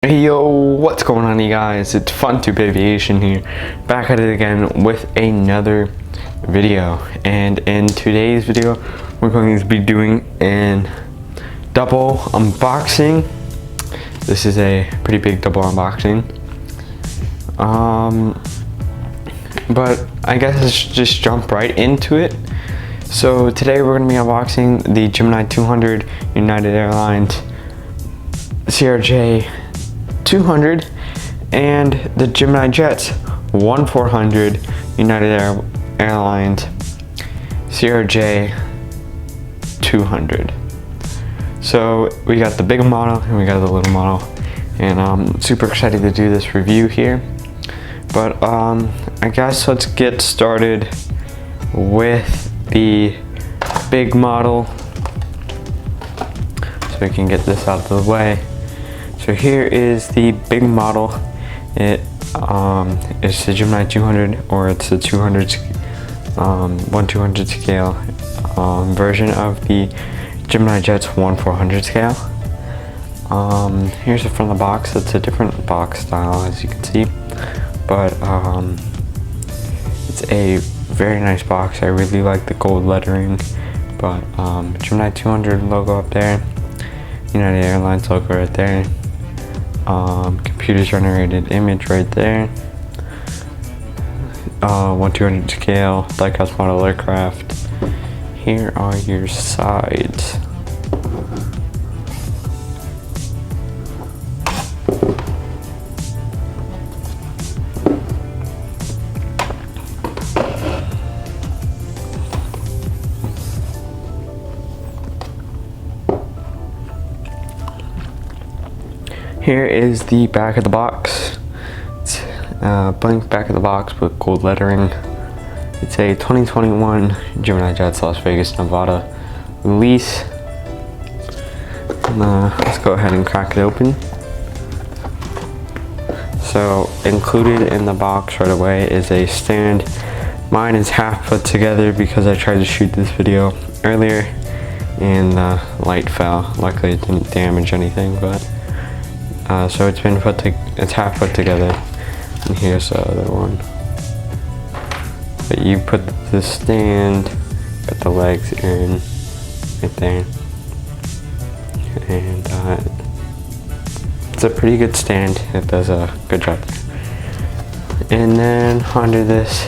Hey yo, what's going on, you guys? It's FunTube Aviation here, back at it again with another video. And in today's video, we're going to be doing an double unboxing. This is a pretty big double unboxing. But I guess let's just jump right into it. So today we're going to be unboxing the Gemini 200 United Airlines CRJ 200 and the Gemini Jets 1400 United Airlines CRJ 200. So we got the big model and we got the little model, and I'm super excited to do this review here. But I guess let's get started with the big model so we can get this out of the way. So here is the big model. It is the Gemini 200, or it's the 1/200 scale version of the Gemini Jets 1/400 scale. Here's the front of the box. It's a different box style, as you can see, but it's a very nice box. I really like the gold lettering, but Gemini 200 logo up there, United Airlines logo right there. Computer generated image right there. 1/200 scale die-cast model aircraft. Here are your sides. Here is the back of the box. It's blank back of the box with gold lettering. It's a 2021 Gemini Jets Las Vegas, Nevada release. Let's go ahead and crack it open. So included in the box right away is a stand. Mine is half put together because I tried to shoot this video earlier and the light fell. Luckily it didn't damage anything, but so it's half put together, and here's the other one. But you put the stand, put the legs in right there, and it's a pretty good stand. It does a good job there. And then under this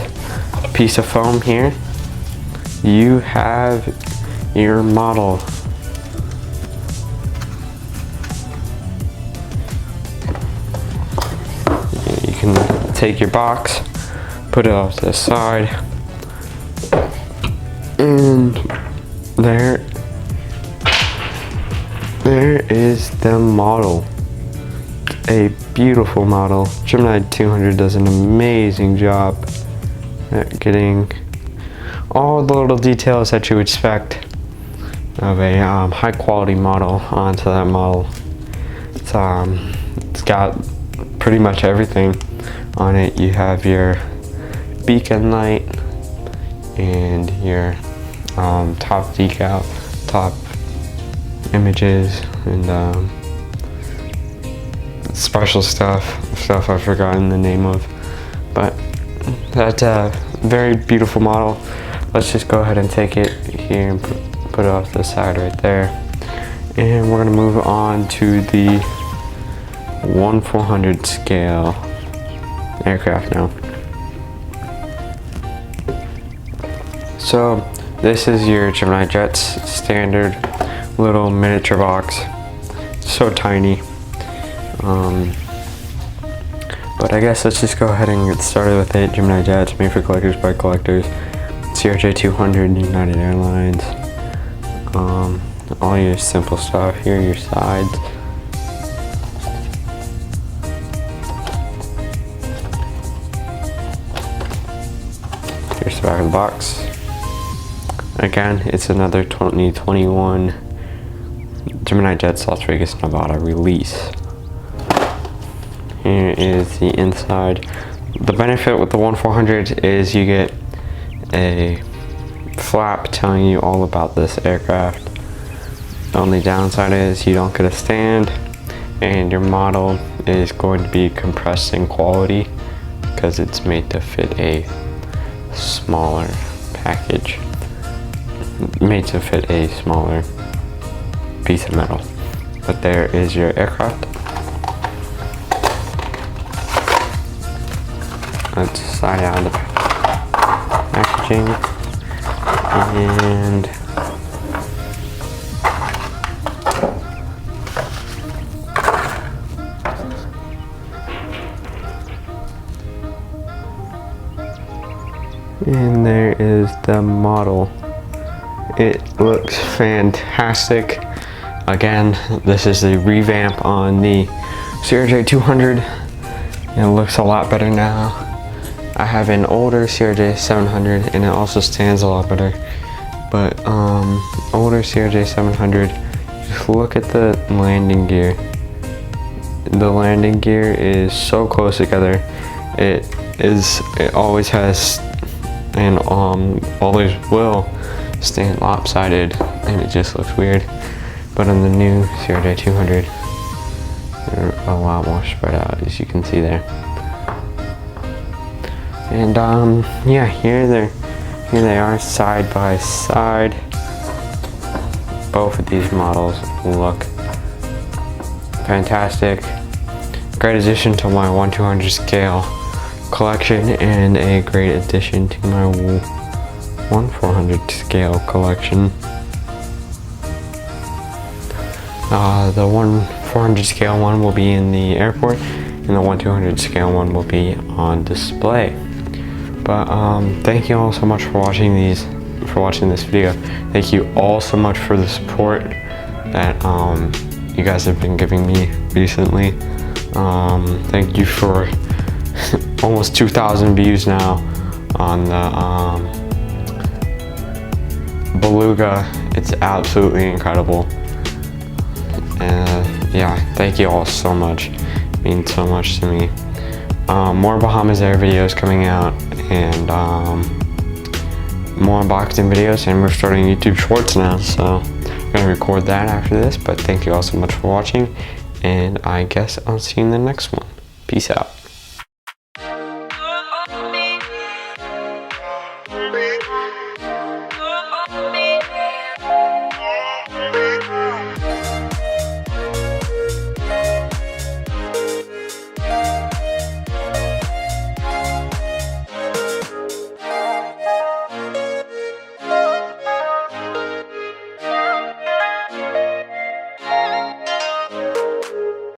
piece of foam here, you have your model. You can take your box, put it off to the side, and there is the model. A beautiful model. Gemini 200 does an amazing job at getting all the little details that you expect of a high quality model onto that model. It's got pretty much everything on it. You have your beacon light and your top decal, top images, and special stuff I've forgotten the name of, but that's a very beautiful model. Let's just go ahead and take it here and put it off to the side right there, and we're gonna move on to the 1/400 scale aircraft now. So this is your Gemini Jets standard little miniature box. So tiny. But I guess let's just go ahead and get started with it. Gemini Jets, made for collectors by collectors. CRJ 200 United Airlines. All your simple stuff. Here are your sides. Here's the back of the box. Again, it's another 2021 Gemini Jets Las Vegas, Nevada release. Here is the inside. The benefit with the 1/400 is you get a flap telling you all about this aircraft. The only downside is you don't get a stand, and your model is going to be compressed in quality because it's made to fit a smaller package, made to fit a smaller piece of metal. But there is your aircraft. Let's slide out the packaging, and there is the model. It looks fantastic. Again, this is the revamp on the CRJ 200. It looks a lot better now. I have an older CRJ 700 and it also stands a lot better. But older CRJ 700, just look at the landing gear. The landing gear is so close together. It always has and always will stand lopsided, and it just looks weird. But on the new CRJ 200, they're a lot more spread out, as you can see there. And yeah, here they are side by side. Both of these models look fantastic. Great addition to my 1/200 scale collection, and a great addition to my 1/400 scale collection. The 1/400 scale one will be in the airport, and the 1/200 scale one will be on display. But thank you all so much for watching this video. Thank you all so much for the support that you guys have been giving me recently. Thank you for almost 2,000 views now on the Beluga. It's absolutely incredible. Yeah, thank you all so much. It means so much to me. More Bahamas Air videos coming out, and more unboxing videos, and we're starting YouTube Shorts now, so I'm gonna record that after this. But thank you all so much for watching, and I guess I'll see you in the next one. Peace out.